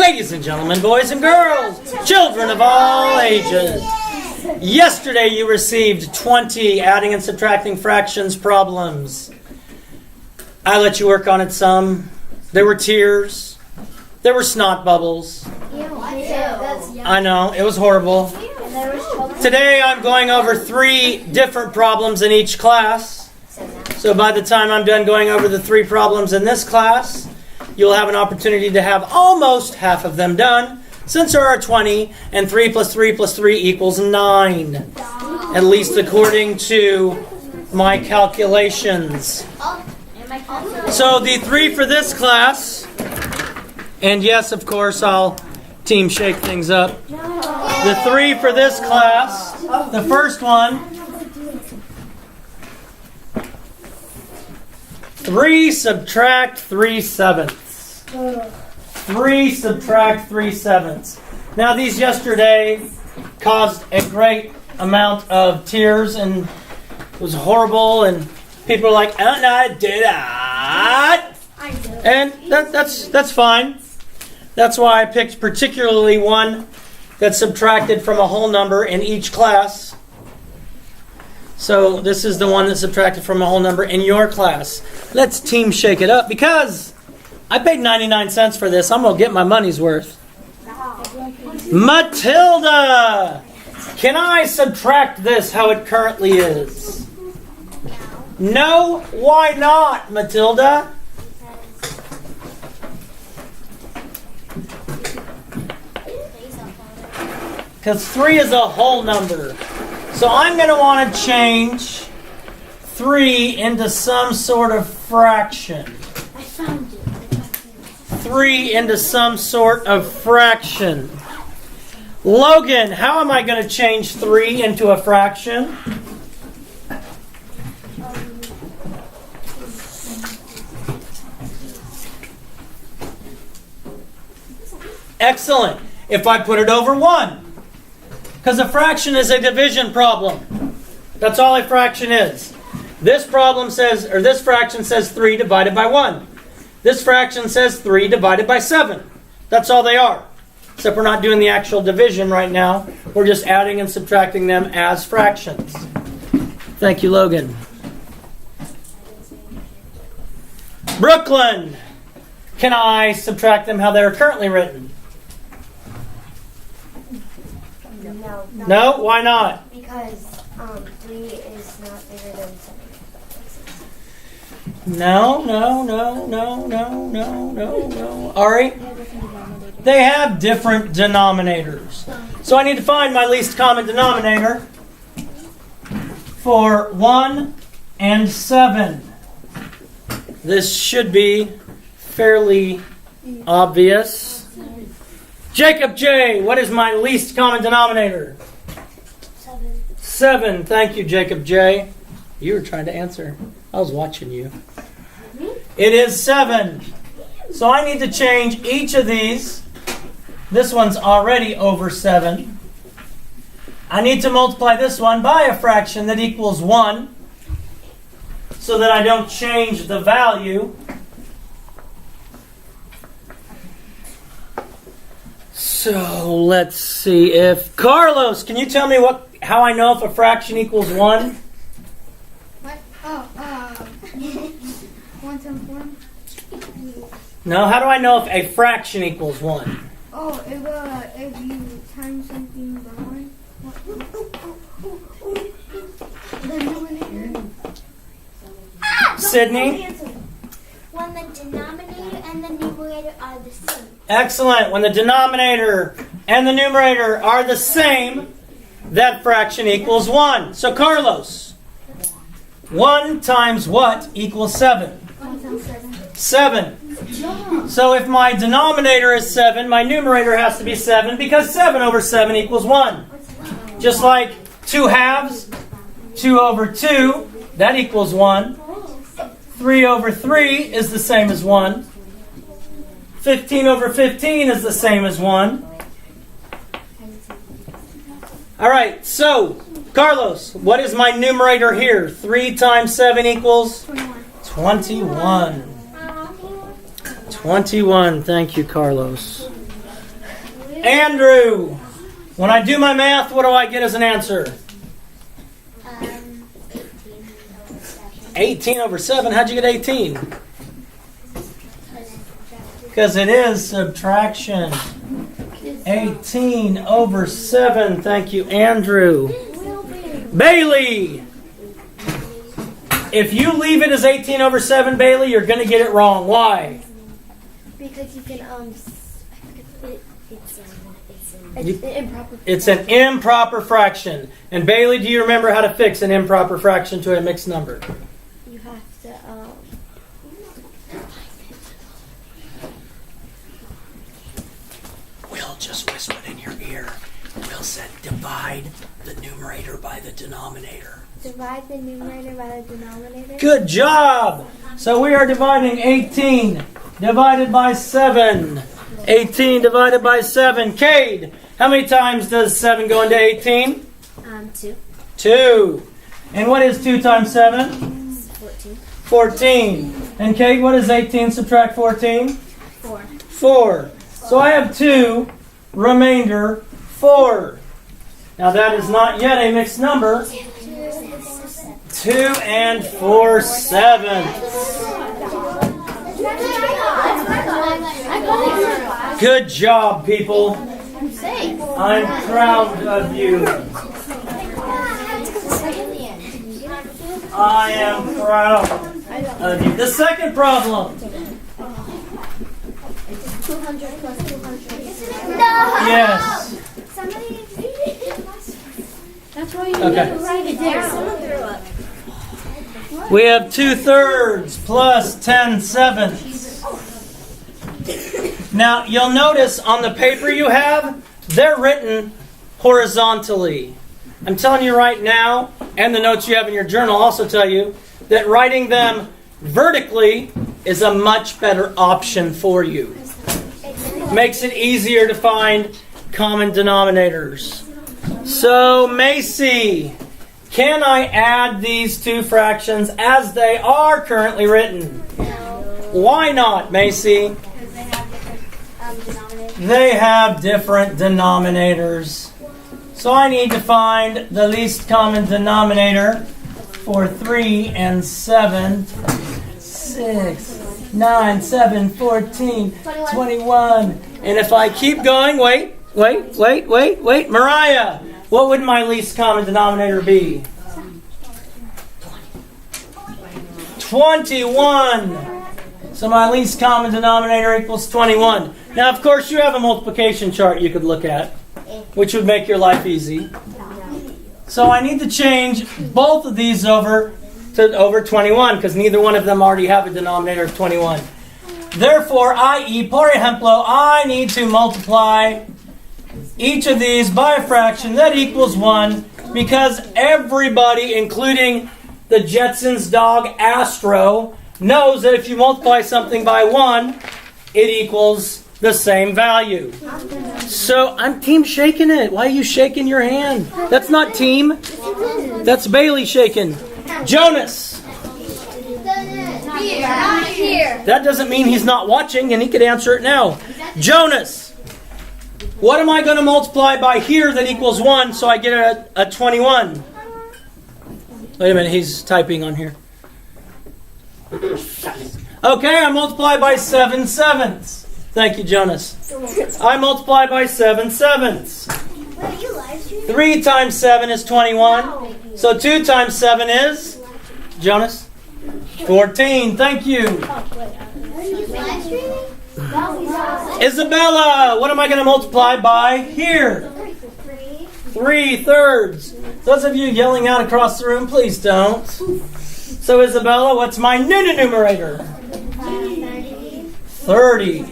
Ladies and gentlemen, boys and girls, children of all ages. Yesterday you received 20 adding and subtracting fractions problems. I let you work on it some. There were tears. There were snot bubbles. I know, it was horrible. Today I'm going over 3 different problems in each class. So by the time I'm done going over the 3 problems in this class, you'll have an opportunity to have almost half of them done, since there are 20, and 3 plus 3 plus 3 equals 9. At least according to my calculations. So the 3 for this class, and yes, of course, I'll team shake things up. The 3 for this class, the first one, 3 subtract 3/7. 3 subtract 3/7. Now these yesterday caused a great amount of tears and it was horrible and people were like, oh no, I did that. And that's fine. That's why I picked particularly one that subtracted from a whole number in each class. So this is the one that subtracted from a whole number in your class. Let's team shake it up because I paid 99 cents for this. I'm going to get my money's worth. Matilda! Can I subtract this how it currently is? No? Why not, Matilda? Because 3 is a whole number. So I'm going to want to change 3 into some sort of fraction. I found it. 3 into some sort of fraction. Logan, how am I going to change 3 into a fraction? Excellent. If I put it over 1. Because a fraction is a division problem. That's all a fraction is. This problem says, or this fraction says 3 divided by 1. This fraction says 3 divided by 7. That's all they are. Except we're not doing the actual division right now. We're just adding and subtracting them as fractions. Thank you, Logan. Brooklyn, can I subtract them how they're currently written? No. No? Why not? Because 3 is not bigger than 7. No. Ari? They have different denominators. So I need to find my least common denominator for 1 and 7. This should be fairly obvious. Jacob J., what is my least common denominator? 7. 7. Thank you, Jacob J. You were trying to answer. I was watching you. It is 7. So I need to change each of these. This one's already over 7. I need to multiply this one by a fraction that equals 1 so that I don't change the value. So let's see if... Carlos, can you tell me how I know if a fraction equals 1? What? Oh, 1 times 1? No, how do I know if a fraction equals 1? Oh, if you times something by 1. The numerator. Sydney? When the denominator and the numerator are the same. Excellent. When the denominator and the numerator are the same, that fraction equals 1. So Carlos, 1 times what equals 7? 1 times 7. 7. So if my denominator is 7, my numerator has to be 7 because 7 over 7 equals 1. Just like 2 halves, 2 over 2, that equals 1. 3 over 3 is the same as 1. 15 over 15 is the same as 1. All right, so, Carlos, what is my numerator here? 3 times 7 equals? 21. 21. Thank you, Carlos. Andrew, when I do my math, what do I get as an answer? 18 over 7. How'd you get 18? Because it is subtraction. 18 over 7. Thank you, Andrew. Bailey! If you leave it as 18 over 7, Bailey, you're going to get it wrong. Why? Because you can it's an improper. It's an improper fraction. And Bailey, do you remember how to fix an improper fraction to a mixed number? You have to Will just whispered in your ear. Will said, divide the numerator by the denominator. divide the numerator by the denominator. Good job! So we are dividing 18 divided by 7. 18 divided by 7. Cade, how many times does 7 go into 18? 2. 2. And what is 2 times 7? 14. 14. And Cade, what is 18 subtract 14? 4. 4. So I have 2, remainder 4. Now that is not yet a mixed number. 2 and 4 sevenths. Good job, people. I'm proud of you. I am proud of you. The second problem. 200 plus 200. Yes. That's why you Okay. need to write it down. We have 2/3 plus 10/7. Now, you'll notice on the paper you have, they're written horizontally. I'm telling you right now, and the notes you have in your journal also tell you, that writing them vertically is a much better option for you. Makes it easier to find common denominators. So, Macy, can I add these two fractions as they are currently written? Why not, Macy? They have different denominators. So I need to find the least common denominator for 3 and 7. 6, 9, 7, 14, 21. And if I keep going, wait. Mariah, what would my least common denominator be? 21. So my least common denominator equals 21. Now, of course, you have a multiplication chart you could look at, which would make your life easy. So I need to change both of these over to over 21, because neither one of them already have a denominator of 21. Therefore, i.e., por ejemplo, I need to multiply each of these by a fraction that equals 1, because everybody, including the Jetsons' dog Astro, knows that if you multiply something by 1, it equals the same value. So I'm team shaking it. Why are you shaking your hand? That's not team. That's Bailey shaking. Jonas. Not here. That doesn't mean he's not watching, and he could answer it now. Jonas. What am I going to multiply by here that equals 1 so I get a 21? Wait a minute, he's typing on here. Okay, I multiply by 7 sevenths. Thank you, Jonas. I multiply by 7 sevenths. 3 times 7 is 21. So 2 times 7 is, Jonas? 14. Thank you. Isabella, what am I going to multiply by here? 3/3. Those of you yelling out across the room, please don't. So Isabella, what's my numerator? 30.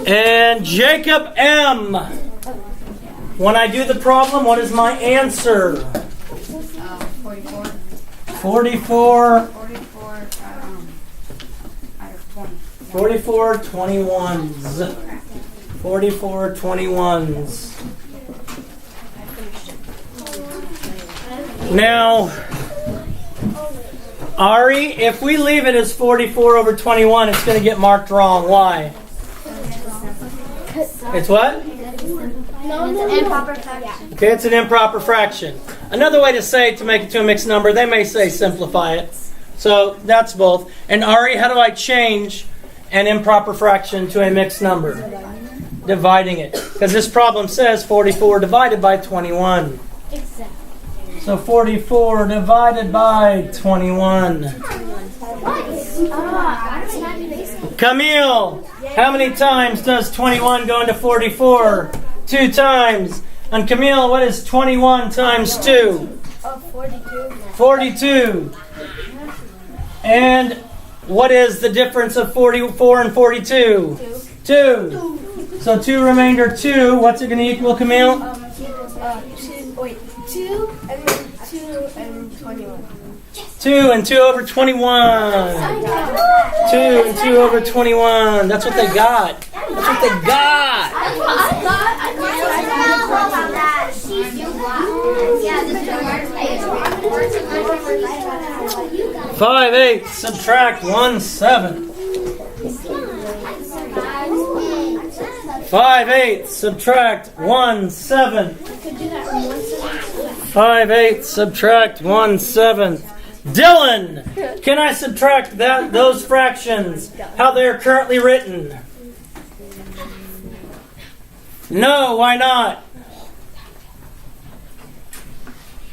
And Jacob M. When I do the problem, what is my answer? 44. 44. 44 21s. 44 21s. Now, Ari, if we leave it as 44 over 21, it's going to get marked wrong. Why? It's what? Improper fraction. Okay, it's an improper fraction. Another way to say to make it to a mixed number, they may say simplify it. So that's both. And Ari, how do I change an improper fraction to a mixed number? Dividing it. Because this problem says 44 divided by 21. Exactly. So 44 divided by 21. Camille, how many times does 21 go into 44? 2 times. And Camille, what is 21 times 2? 42. 42. And what is the difference of 44 and 42? 2. So 2 remainder 2. What's it going to equal, Camille? 2 and then 2 and 21. 2 and 2 over 21. 2 and 2 over 21. That's what they got. That's what they got. 5/8 subtract 1/7. 5/8 subtract 1/7. 5/8 subtract 1/7. Dylan, can I subtract those fractions how they are currently written? No, why not?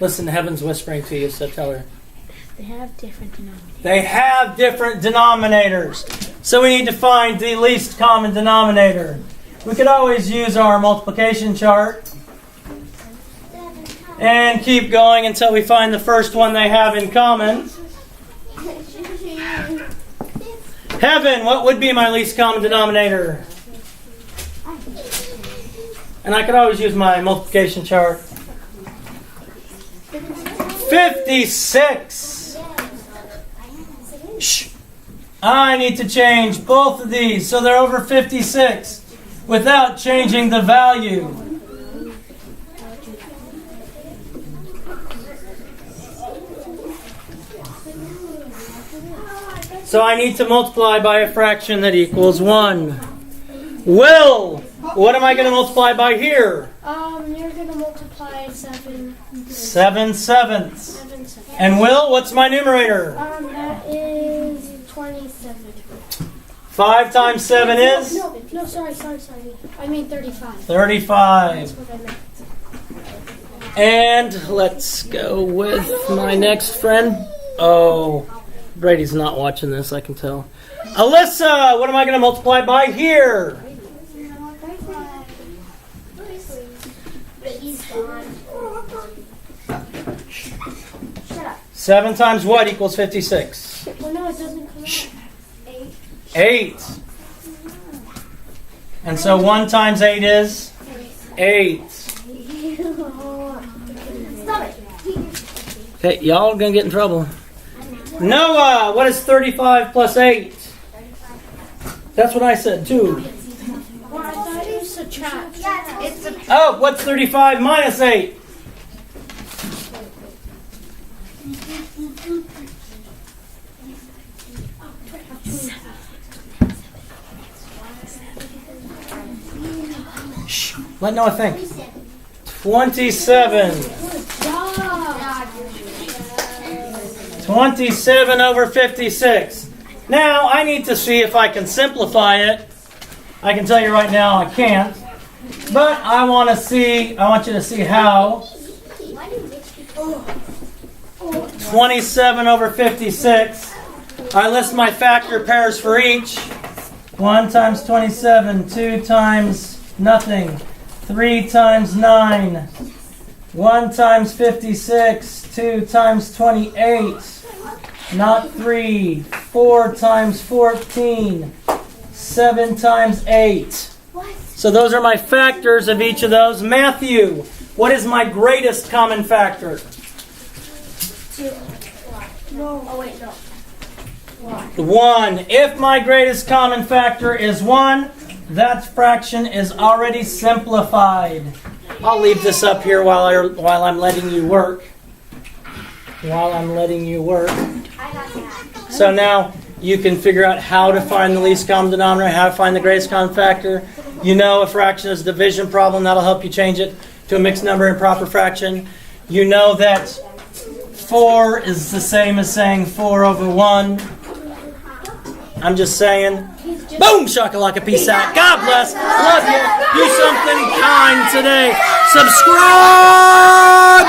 Listen, heaven's whispering to you, so tell her. They have different denominators. They have different denominators. So we need to find the least common denominator. We could always use our multiplication chart and keep going until we find the first one they have in common. Heaven, what would be my least common denominator? And I could always use my multiplication chart. 56. Shh. I need to change both of these so they're over 56 without changing the value. So I need to multiply by a fraction that equals 1. Will, what am I going to multiply by here? You're gonna multiply 7. 7/7. 7. And Will, what's my numerator? That is 27. 5 times 7 is? No, sorry. I mean 35. 35. That's what I meant. And let's go with my next friend. Oh, Brady's not watching this, I can tell. Alyssa, what am I going to multiply by here? 7 times what equals 56? Well, no, it doesn't come out. 8. And so 1 times 8 is? 8. Okay, y'all are going to get in trouble. Noah, what is 35 plus 8? That's what I said too. Well, I thought it was subtract. Oh, what's 35 minus 8? Shh, let Noah think. 27. 27 over 56. Now, I need to see if I can simplify it. I can tell you right now I can't. But I want you to see how. 27 over 56. I list my factor pairs for each. 1 times 27, 2 times nothing, 3 times 9, 1 times 56, 2 times 28, not 3, 4 times 14, 7 times 8. So those are my factors of each of those. Matthew, what is my greatest common factor? 1. If my greatest common factor is 1, that fraction is already simplified. I'll leave this up here while I'm letting you work. So now you can figure out how to find the least common denominator, how to find the greatest common factor. You know a fraction is a division problem. That'll help you change it to a mixed number improper fraction. You know that 4 is the same as saying 4 over 1. I'm just saying. Boom! Shakalaka, peace out. God bless. Love you. Do something kind today. Subscribe!